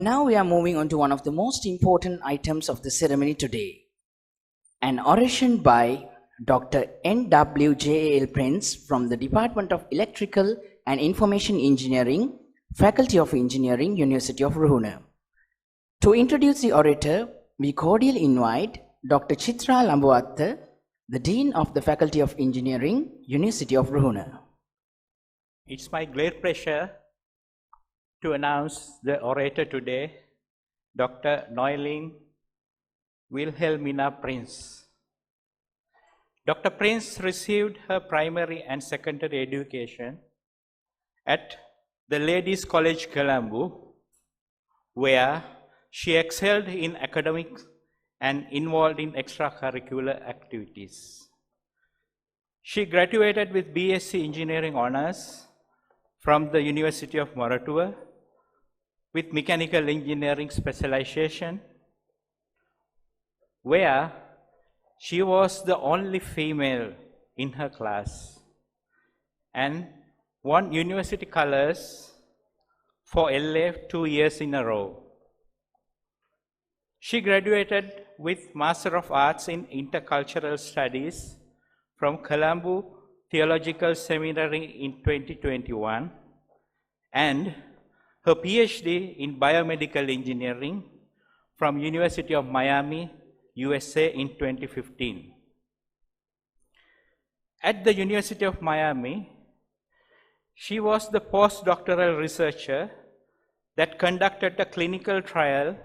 Now we are moving on to one of the most important items of the ceremony today. An oration by Dr. N.W. Prins from the Department of Electrical and Information Engineering, Faculty of Engineering, University of Ruhuna. To introduce the orator, we cordially invite Dr. Chitra Lambuatta, the Dean of the Faculty of Engineering, University of Ruhuna. It's my great pleasure to announce the orator today, Dr. Noeline Wilhelmina Prins. Dr. Prins received her primary and secondary education at the Ladies College Colombo, where she excelled in academics and involved in extracurricular activities. She graduated with BSc Engineering Honours from the University of Moratuwa with Mechanical Engineering specialization, where she was the only female in her class and won university colors for LA 2 years in a row. She graduated with Master of Arts in Intercultural Studies from Colombo Theological Seminary in 2021 and her PhD in Biomedical Engineering from University of Miami, USA in 2015. At the University of Miami, she was the postdoctoral researcher that conducted a clinical trial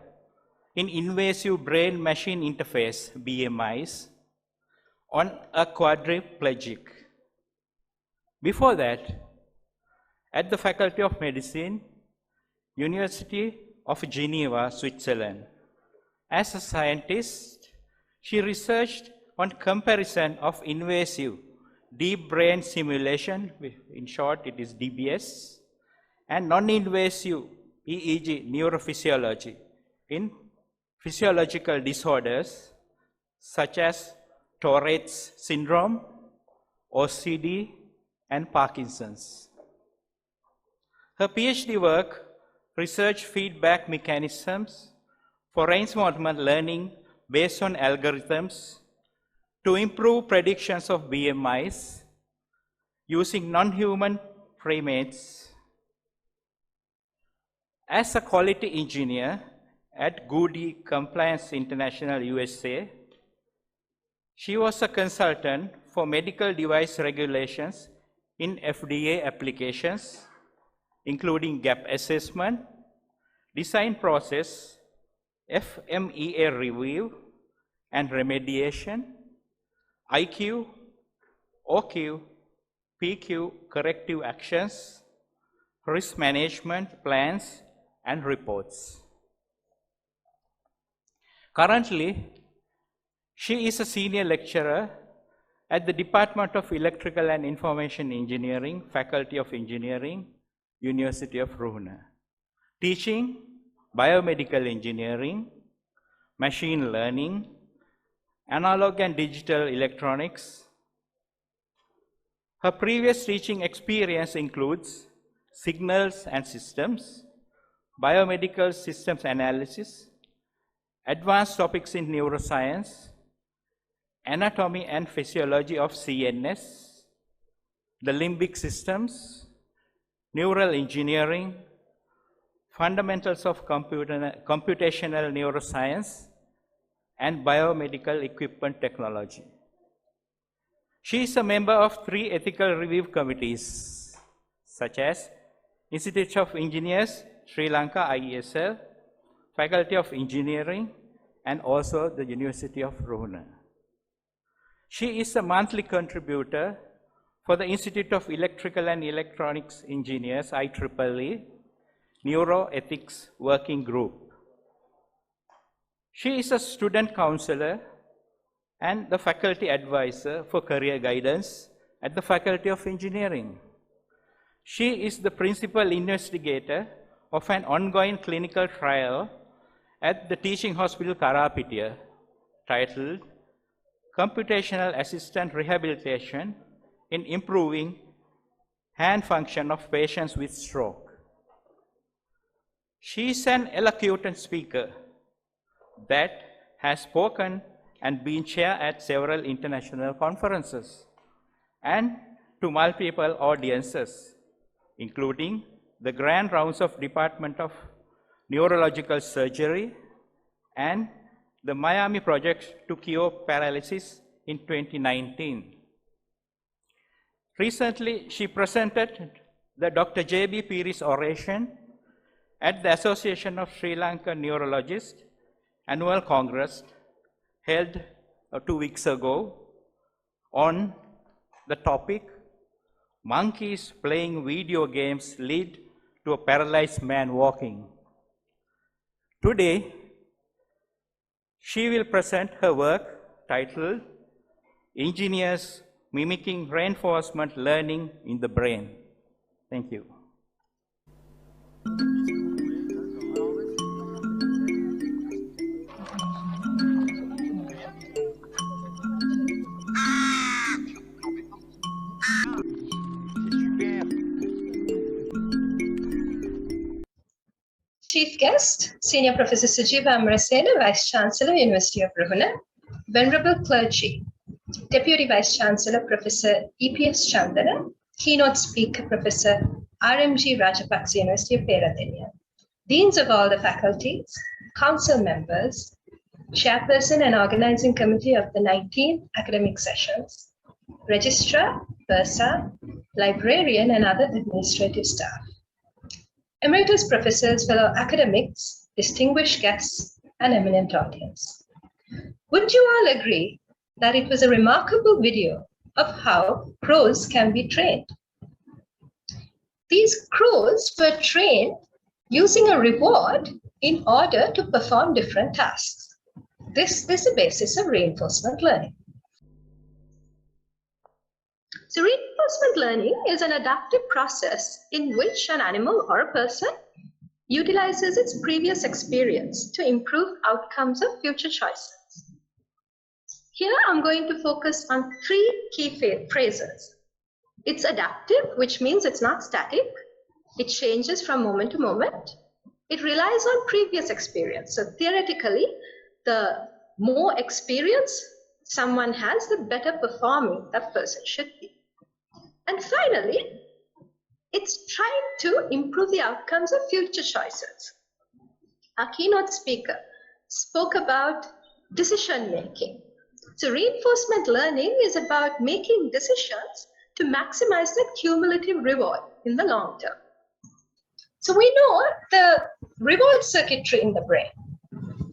in invasive brain-machine interface, BMIs, on a quadriplegic. Before that, at the Faculty of Medicine, University of Geneva, Switzerland. As a scientist, she researched on comparison of invasive deep brain simulation, in short it is DBS, and non-invasive EEG neurophysiology in physiological disorders such as Tourette's syndrome, OCD, and Parkinson's. Her PhD work researched feedback mechanisms for reinforcement learning based on algorithms to improve predictions of BMIs using non-human primates. As a quality engineer at Goody Compliance International USA, she was a consultant for medical device regulations in FDA applications, including gap assessment, design process, FMEA review and remediation, IQ, OQ, PQ corrective actions, risk management plans, and reports. Currently, she is a senior lecturer at the Department of Electrical and Information Engineering, Faculty of Engineering, University of Ruhuna, teaching biomedical engineering, machine learning, analog and digital electronics. Her previous teaching experience includes signals and systems, biomedical systems analysis, advanced topics in neuroscience, anatomy and physiology of CNS, the limbic systems, neural engineering, fundamentals of computational neuroscience, and biomedical equipment technology. She is a member of 3 ethical review committees, such as Institute of Engineers, Sri Lanka IESL, Faculty of Engineering, and also the University of Ruhuna. She is a monthly contributor for the Institute of Electrical and Electronics Engineers, IEEE, Neuroethics Working Group. She is a student counselor and the faculty advisor for career guidance at the Faculty of Engineering. She is the principal investigator of an ongoing clinical trial at the Teaching Hospital Kamburupitiya titled Computational Assistant Rehabilitation in Improving Hand Function of Patients with Stroke. She is an eloquent speaker that has spoken and been chair at several international conferences and to multiple audiences, including the grand rounds of Department of Neurological Surgery and the Miami Project to Cure Paralysis in 2019. Recently, she presented the Dr. J.B. Piris Oration at the Association of Sri Lankan Neurologists Annual Congress held 2 weeks ago on the topic, Monkeys Playing Video Games Lead to a Paralyzed Man Walking. Today, she will present her work titled Engineers Mimicking Reinforcement Learning in the Brain. Thank you. Chief guest, Senior Professor Sujeeva Amrasena, Vice Chancellor, University of Ruhuna, Venerable Clergy, Deputy Vice Chancellor, Professor E.P.S. Chandana, Keynote Speaker, Professor R.M.G. Rajapaksa, University of Peradeniya, Deans of all the faculties, Council members, Chairperson and Organizing Committee of the 19th Academic Sessions, Registrar, Bursar, Librarian and other administrative staff, Emeritus Professors, fellow academics, distinguished guests, and eminent audience. Would you all agree that it was a remarkable video of how crows can be trained? These crows were trained using a reward in order to perform different tasks. This is the basis of reinforcement learning. So reinforcement learning is an adaptive process in which an animal or a person utilizes its previous experience to improve outcomes of future choices. Here I'm going to focus on 3 key phrases. It's adaptive, which means it's not static. It changes from moment to moment. It relies on previous experience. So theoretically, the more experience someone has, the better performing that person should be. And finally, it's trying to improve the outcomes of future choices. Our keynote speaker spoke about decision making. So reinforcement learning is about making decisions to maximize the cumulative reward in the long term. So we know the reward circuitry in the brain.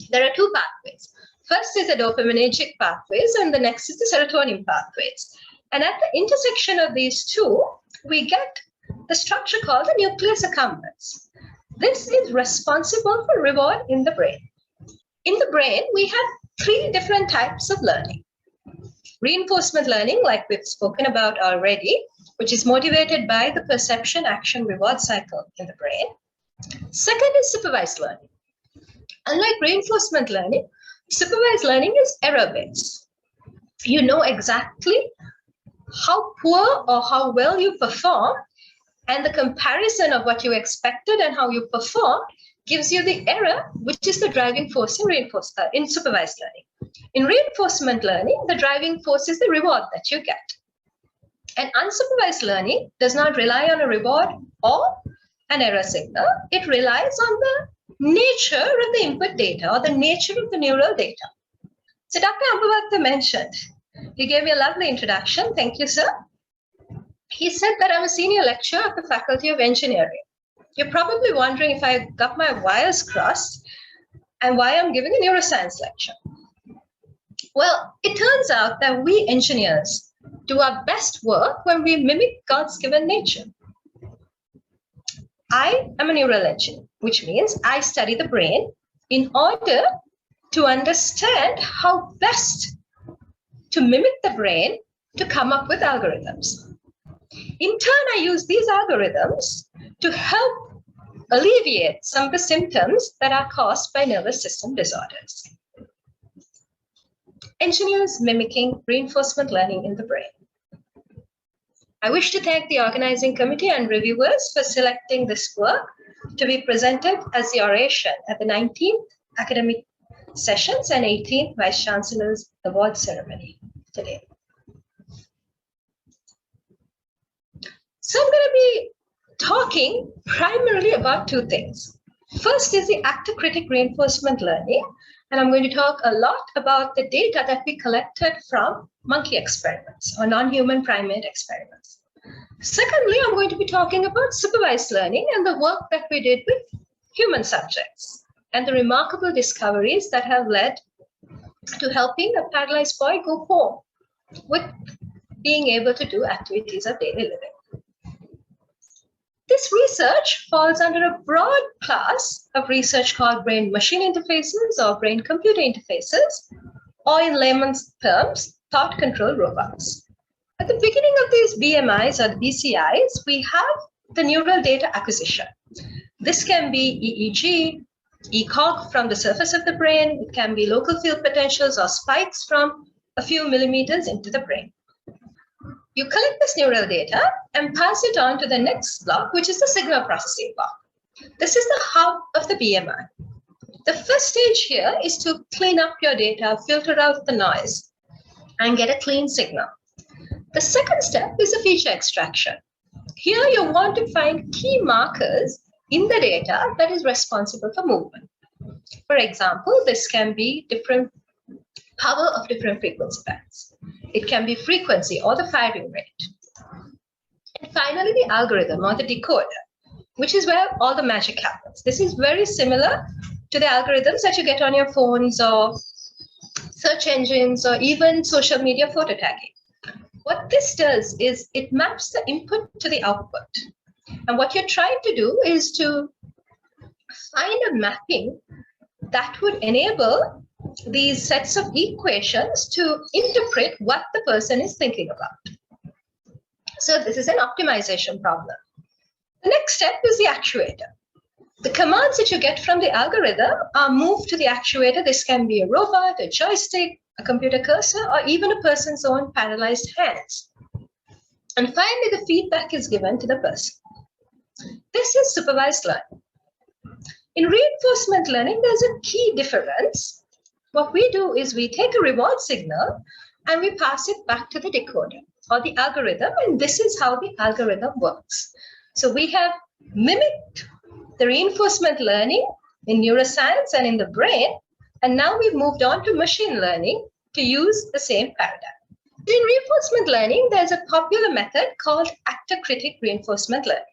There are 2 pathways. First is the dopaminergic pathways, and the next is the serotonin pathways. And at the intersection of these 2, we get the structure called the nucleus accumbens. This is responsible for reward in the brain. In the brain, we have 3 different types of learning. Reinforcement learning, like we've spoken about already, which is motivated by the perception, action, reward cycle in the brain. Second is supervised learning. Unlike reinforcement learning, supervised learning is error-based. You know exactly how poor or how well you perform, and the comparison of what you expected and how you performed gives you the error, which is the driving force in supervised learning. In reinforcement learning, the driving force is the reward that you get. And unsupervised learning does not rely on a reward or an error signal. It relies on the nature of the input data or the nature of the neural data. So Dr. Ambavakta mentioned, he gave me a lovely introduction. Thank you, sir. He said that I'm a senior lecturer of the Faculty of Engineering. You're probably wondering if I got my wires crossed and why I'm giving a neuroscience lecture. Well, it turns out that we engineers do our best work when we mimic God's given nature. I am a neural engineer, which means I study the brain in order to understand how best to mimic the brain to come up with algorithms. In turn, I use these algorithms to help alleviate some of the symptoms that are caused by nervous system disorders. Engineers mimicking reinforcement learning in the brain. I wish to thank the organizing committee and reviewers for selecting this work to be presented as the oration at the 19th academic sessions and 18th Vice Chancellor's award ceremony today. So I'm going to be talking primarily about two things. First is the actor-critic reinforcement learning, and I'm going to talk a lot about the data that we collected from monkey experiments or non-human primate experiments. Secondly, I'm going to be talking about supervised learning and the work that we did with human subjects and the remarkable discoveries that have led to helping a paralyzed boy go home with being able to do activities of daily living. This research falls under a broad class of research called brain-machine interfaces or brain-computer interfaces, or in layman's terms, thought-controlled robots. At the beginning of these BMIs or the BCIs, we have the neural data acquisition. This can be EEG, ECOG from the surface of the brain. It can be local field potentials or spikes from a few millimeters into the brain. You collect this neural data and pass it on to the next block, which is the signal processing block. This is the hub of the BMI. The first stage here is to clean up your data, filter out the noise, and get a clean signal. The second step is the feature extraction. Here you want to find key markers in the data that is responsible for movement. For example, this can be different power of different frequency bands. It can be frequency or the firing rate. And finally, the algorithm or the decoder, which is where all the magic happens. This is very similar to the algorithms that you get on your phones or search engines or even social media photo tagging. What this does is it maps the input to the output. And what you're trying to do is to find a mapping that would enable these sets of equations to interpret what the person is thinking about. So this is an optimization problem. The next step is the actuator. The commands that you get from the algorithm are moved to the actuator. This can be a robot, a joystick, a computer cursor, or even a person's own paralyzed hands. And finally, the feedback is given to the person. This is supervised learning. In reinforcement learning, there's a key difference. What we do is we take a reward signal and we pass it back to the decoder or the algorithm, and this is how the algorithm works. So we have mimicked the reinforcement learning in neuroscience and in the brain, and now we've moved on to machine learning to use the same paradigm. In reinforcement learning, there's a popular method called actor-critic reinforcement learning.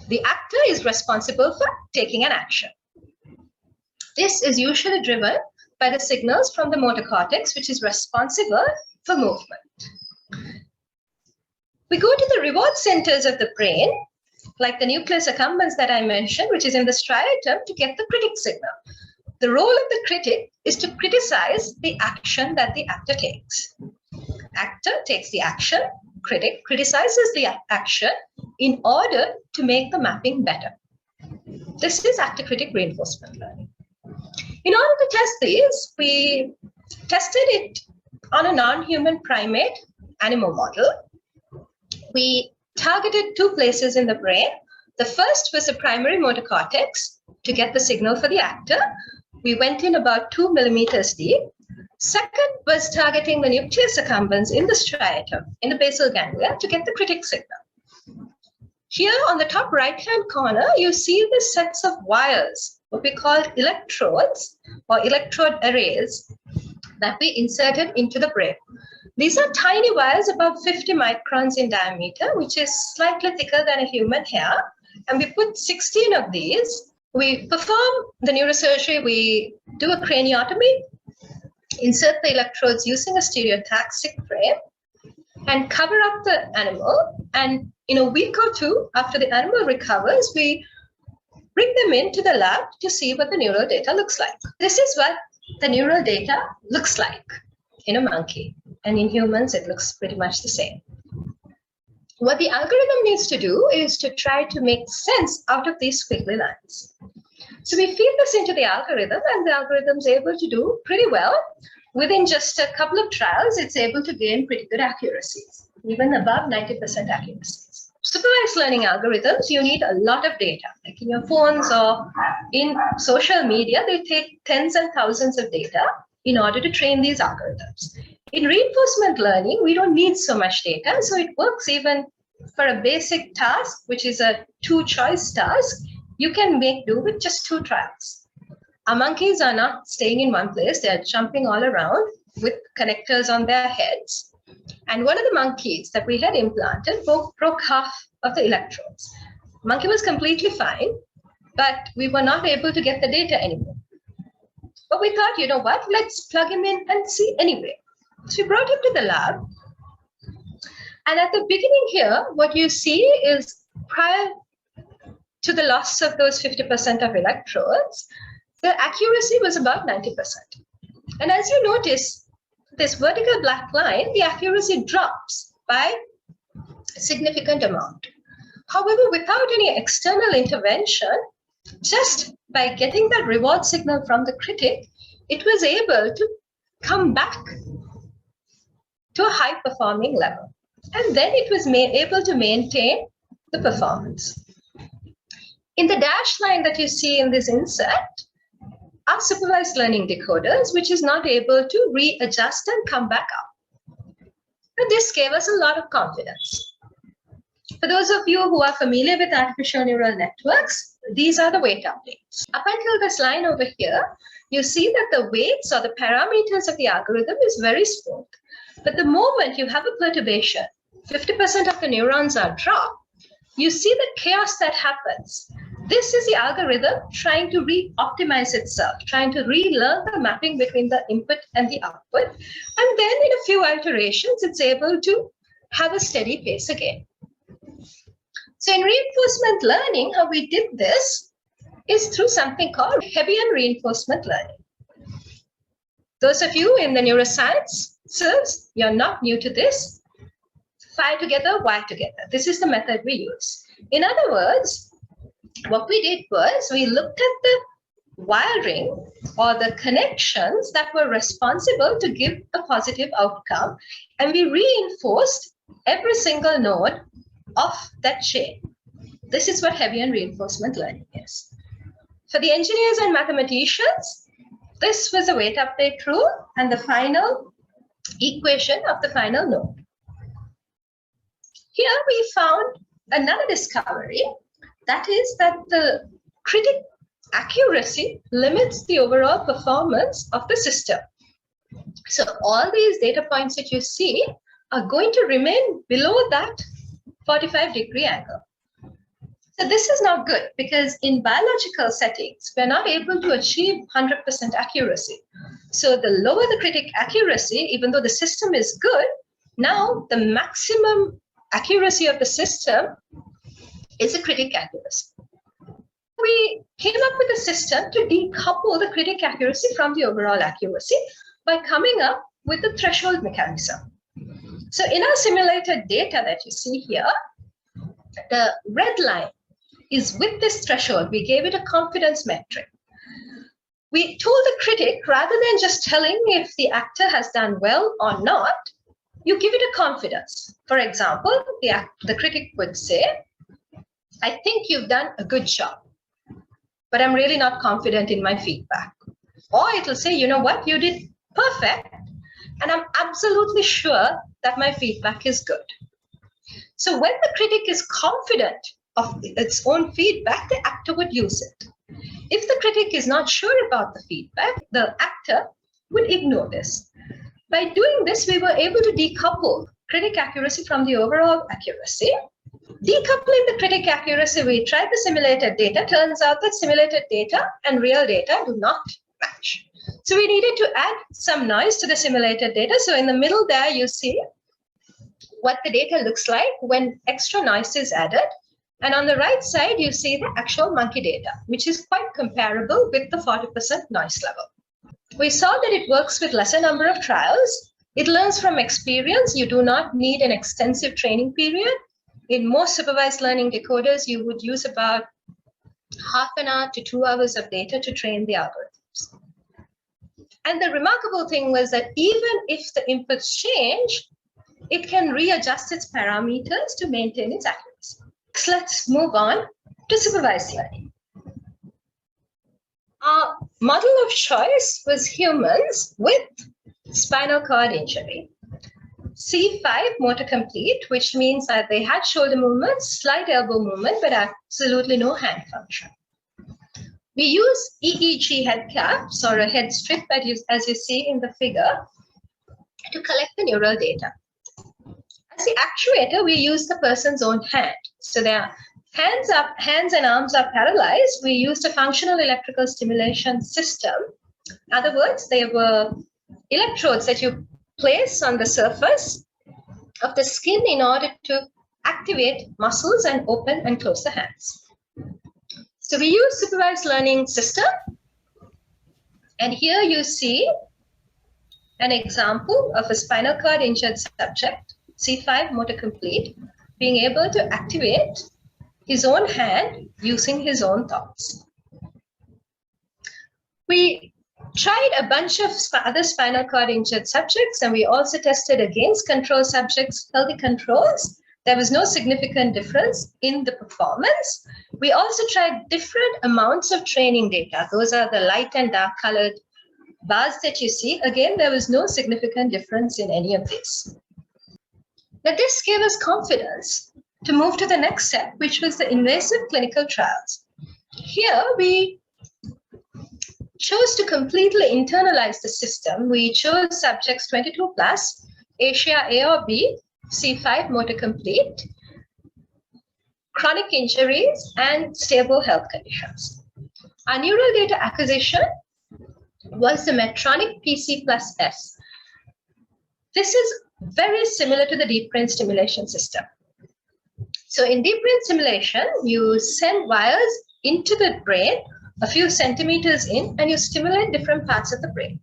The actor is responsible for taking an action. This is usually driven by the signals from the motor cortex, which is responsible for movement. We go to the reward centers of the brain, like the nucleus accumbens that I mentioned, which is in the striatum, to get the critic signal. The role of the critic is to criticize the action that the actor takes. Actor takes the action, critic criticizes the action in order to make the mapping better. This is actor-critic reinforcement learning. In order to test these, we tested it on a non-human primate animal model. We targeted two places in the brain. The first was the primary motor cortex to get the signal for the actor. We went in about 2 millimeters deep. Second was targeting the nucleus accumbens in the striatum, in the basal ganglia, to get the critic signal. Here on the top right-hand corner, you see the sets of wires, what we call electrodes or electrode arrays that we inserted into the brain. These are tiny wires about 50 microns in diameter, which is slightly thicker than a human hair. And we put 16 of these. We perform the neurosurgery. We do a craniotomy, insert the electrodes using a stereotaxic frame, and cover up the animal. And in a week or two, after the animal recovers, we bring them into the lab to see what the neural data looks like. This is what the neural data looks like in a monkey. And in humans, it looks pretty much the same. What the algorithm needs to do is to try to make sense out of these squiggly lines. So we feed this into the algorithm, and the algorithm's able to do pretty well. Within just a couple of trials, it's able to gain pretty good accuracies, even above 90% accuracies. supervised learning algorithms, you need a lot of data. Like in your phones or in social media, they take tens and thousands of data in order to train these algorithms. In reinforcement learning, we don't need so much data, so it works even for a basic task, which is a two-choice task. You can make do with just 2 trials. Our monkeys are not staying in one place, they're jumping all around with connectors on their heads. And one of the monkeys that we had implanted broke half of the electrodes. Monkey was completely fine, but we were not able to get the data anymore. But we thought, you know what, let's plug him in and see anyway. So we brought him to the lab. And at the beginning here, what you see is prior to the loss of those 50% of electrodes, the accuracy was about 90%. And as you notice, this vertical black line, the accuracy drops by a significant amount. However, without any external intervention, just by getting that reward signal from the critic, it was able to come back to a high performing level. And then it was able to maintain the performance. In the dashed line that you see in this insert are supervised learning decoders, which is not able to readjust and come back up. And this gave us a lot of confidence. For those of you who are familiar with artificial neural networks, these are the weight updates. Up until this line over here, you see that the weights or the parameters of the algorithm is very smooth. But the moment you have a perturbation, 50% of the neurons are dropped, you see the chaos that happens. This is the algorithm trying to re-optimize itself, trying to relearn the mapping between the input and the output. And then in a few iterations, it's able to have a steady pace again. So in reinforcement learning, how we did this is through something called Hebbian reinforcement learning. Those of you in the neurosciences, you're not new to this. Phi together, Y together. This is the method we use. In other words, what we did was we looked at the wiring or the connections that were responsible to give a positive outcome, and we reinforced every single node of that chain. This is what Hebbian reinforcement learning is. For the engineers and mathematicians, this was a weight update rule and the final equation of the final node. Here we found another discovery, that is that the critic accuracy limits the overall performance of the system. So all these data points that you see are going to remain below that 45-degree angle. So this is not good because in biological settings, we're not able to achieve 100% accuracy. So the lower the critic accuracy, even though the system is good, now the maximum accuracy of the system is a critic accuracy. We came up with a system to decouple the critic accuracy from the overall accuracy by coming up with a threshold mechanism. So in our simulated data that you see here, the red line is with this threshold. We gave it a confidence metric. We told the critic, rather than just telling if the actor has done well or not, you give it a confidence. For example, the critic would say, I think you've done a good job, but I'm really not confident in my feedback. Or it'll say, you know what, you did perfect, and I'm absolutely sure that my feedback is good. So when the critic is confident of its own feedback, the actor would use it. If the critic is not sure about the feedback, the actor would ignore this. By doing this, we were able to decouple critic accuracy from the overall accuracy. Decoupling the critic accuracy, we tried the simulated data. Turns out that simulated data and real data do not match. So we needed to add some noise to the simulated data. So in the middle there, you see what the data looks like when extra noise is added. And on the right side, you see the actual monkey data, which is quite comparable with the 40% noise level. We saw that it works with lesser number of trials. It learns from experience. You do not need an extensive training period. In most supervised learning decoders, you would use about half an hour to 2 hours of data to train the algorithms. And the remarkable thing was that even if the inputs change, it can readjust its parameters to maintain its accuracy. Let's move on to supervised learning. Our model of choice was humans with spinal cord injury. C5 motor complete, which means that they had shoulder movement, slight elbow movement, but absolutely no hand function. We use EEG head caps or a head strip, as you see in the figure, to collect the neural data. As the actuator, we use the person's own hand. So their hands and arms are paralyzed. We used a functional electrical stimulation system. In other words, they were electrodes that you place on the surface of the skin in order to activate muscles and open and close the hands. So we use supervised learning system. And here you see an example of a spinal cord injured subject, C5 motor complete, being able to activate his own hand using his own thoughts. We tried a bunch of other spinal cord injured subjects, and we also tested against control subjects, healthy controls. There was no significant difference in the performance. We also tried different amounts of training data. Those are the light and dark colored bars that you see. Again, there was no significant difference in any of this. Now, this gave us confidence to move to the next step, which was the invasive clinical trials. Here, we chose to completely internalize the system. We chose subjects 22 plus, Asia A or B, C5 motor complete, chronic injuries, and stable health conditions. Our neural data acquisition was the Medtronic PC plus S. This is very similar to the deep brain stimulation system. So in deep brain stimulation, you send wires into the brain a few centimeters in, and you stimulate different parts of the brain.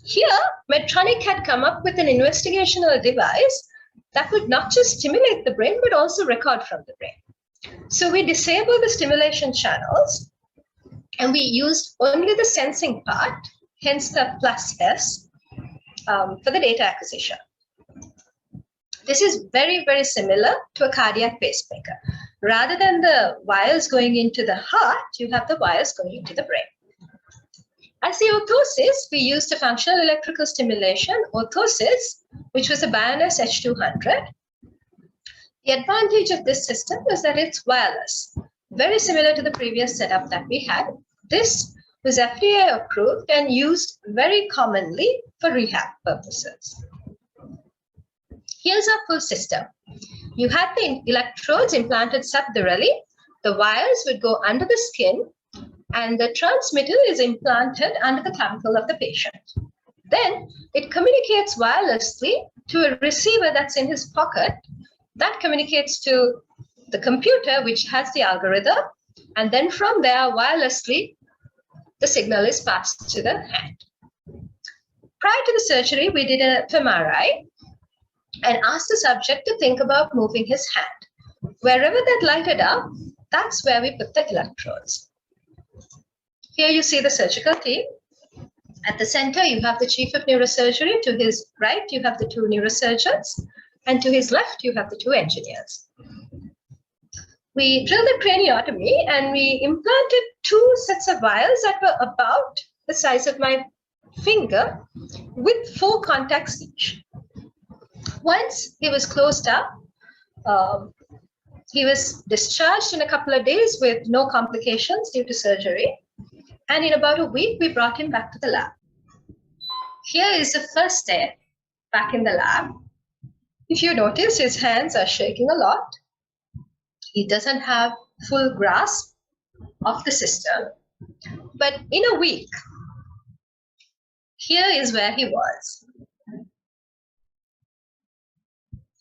Here, Medtronic had come up with an investigational device that would not just stimulate the brain, but also record from the brain. So we disabled the stimulation channels, and we used only the sensing part, hence the plus S, for the data acquisition. This is very, very similar to a cardiac pacemaker. Rather than the wires going into the heart, you have the wires going into the brain. As the orthosis, we used a functional electrical stimulation orthosis, which was a Bioness H200. The advantage of this system is that it's wireless, very similar to the previous setup that we had. This was FDA approved and used very commonly for rehab purposes. Here's our full system. You had the electrodes implanted subdurally. The wires would go under the skin, and the transmitter is implanted under the clavicle of the patient. Then it communicates wirelessly to a receiver that's in his pocket. That communicates to the computer, which has the algorithm. And then from there, wirelessly, the signal is passed to the hand. Prior to the surgery, we did an fMRI and asked the subject to think about moving his hand. Wherever that lighted up, that's where we put the electrodes. Here you see the surgical team. At the center, you have the chief of neurosurgery. To his right, you have the two neurosurgeons. And to his left, you have the two engineers. We drilled a craniotomy, and we implanted two sets of wires that were about the size of my finger with 4 contacts each. Once he was closed up, he was discharged in a couple of days with no complications due to surgery. And in about a week, we brought him back to the lab. Here is the first day back in the lab. If you notice, his hands are shaking a lot. He doesn't have full grasp of the system. But in a week, here is where he was.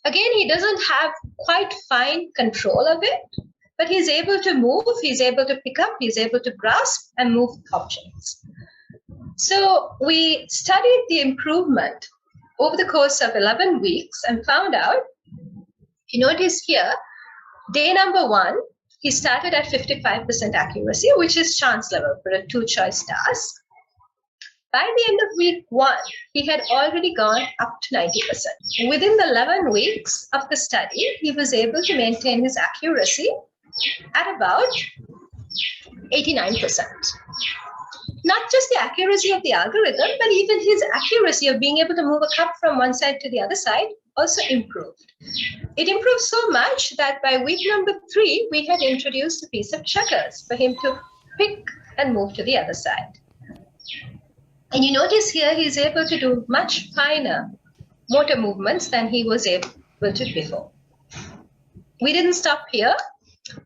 Again, he doesn't have quite fine control of it, but he's able to move, he's able to pick up, he's able to grasp and move objects. So we studied the improvement over the course of 11 weeks and found out, you notice here, day number 1, he started at 55% accuracy, which is chance level for a 2-choice task. By the end of week 1, he had already gone up to 90%. Within the 11 weeks of the study, he was able to maintain his accuracy at about 89%. Not just the accuracy of the algorithm, but even his accuracy of being able to move a cup from one side to the other side also improved. It improved so much that by week number 3, we had introduced a piece of checkers for him to pick and move to the other side. And you notice here he's able to do much finer motor movements than he was able to before. We didn't stop here.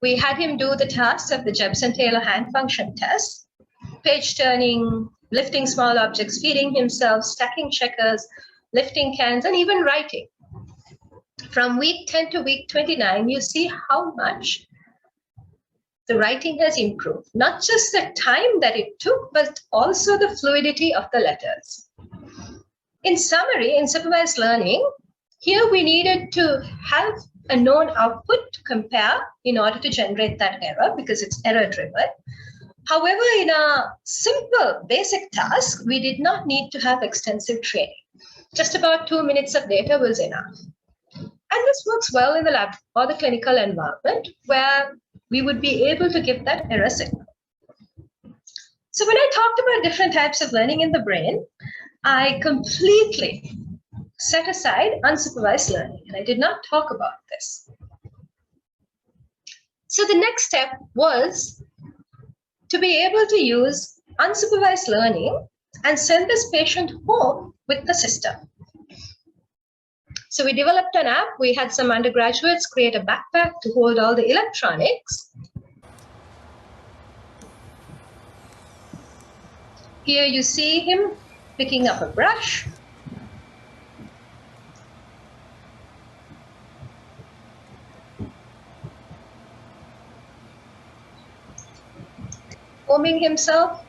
We had him do the tasks of the Jepson-Taylor hand function test, page turning, lifting small objects, feeding himself, stacking checkers, lifting cans, and even writing. From week 10 to week 29, you see how much the writing has improved. Not just the time that it took, but also the fluidity of the letters. In summary, in supervised learning, here we needed to have a known output to compare in order to generate that error because it's error-driven. However, in a simple basic task, we did not need to have extensive training. Just about 2 minutes of data was enough. And this works well in the lab or the clinical environment where we would be able to give that error signal. So when I talked about different types of learning in the brain, I completely set aside unsupervised learning, and I did not talk about this. So the next step was to be able to use unsupervised learning and send this patient home with the system. So we developed an app. We had some undergraduates create a backpack to hold all the electronics. Here you see him picking up a brush. Combing himself.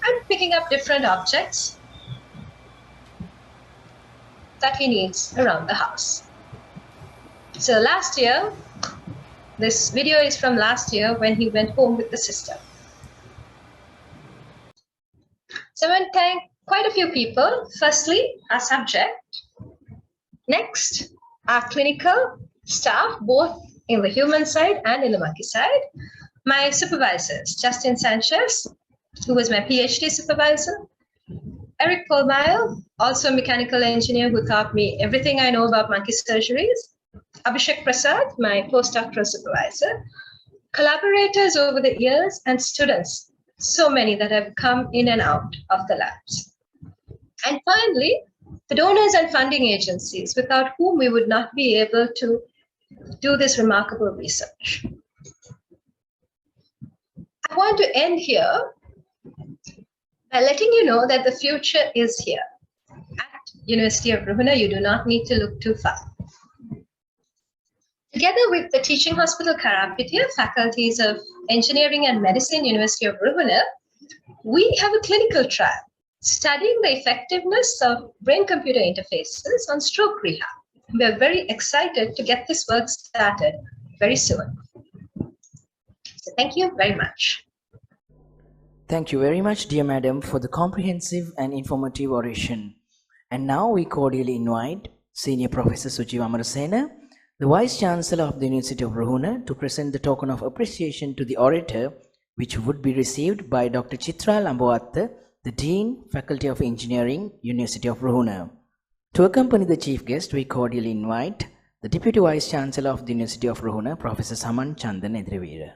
And picking up different objects that he needs around the house. So last year, this video is from last year when he went home with the system. So I want to thank quite a few people. Firstly, our subject. Next, our clinical staff, both in the human side and in the monkey side. My supervisors, Justin Sanchez, who was my PhD supervisor. Eric Polmile, also a mechanical engineer who taught me everything I know about monkey surgeries. Abhishek Prasad, my postdoctoral supervisor. Collaborators over the years and students, so many that have come in and out of the labs. And finally, the donors and funding agencies without whom we would not be able to do this remarkable research. I want to end here by letting you know that the future is here. At University of Ruhuna, you do not need to look too far. Together with the Teaching Hospital Kamburupitiya, faculties of Engineering and Medicine, University of Ruhuna, we have a clinical trial studying the effectiveness of brain-computer interfaces on stroke rehab. We are very excited to get this work started very soon. So thank you very much. Thank you very much, dear madam, for the comprehensive and informative oration. And now we cordially invite Senior Professor Sujiv Amarasena, the Vice Chancellor of the University of Ruhuna, to present the token of appreciation to the orator, which would be received by Dr. Chitra Lamboatta, the Dean, Faculty of Engineering, University of Ruhuna. To accompany the chief guest, we cordially invite the Deputy Vice Chancellor of the University of Ruhuna, Professor Saman Chandan Edrivira.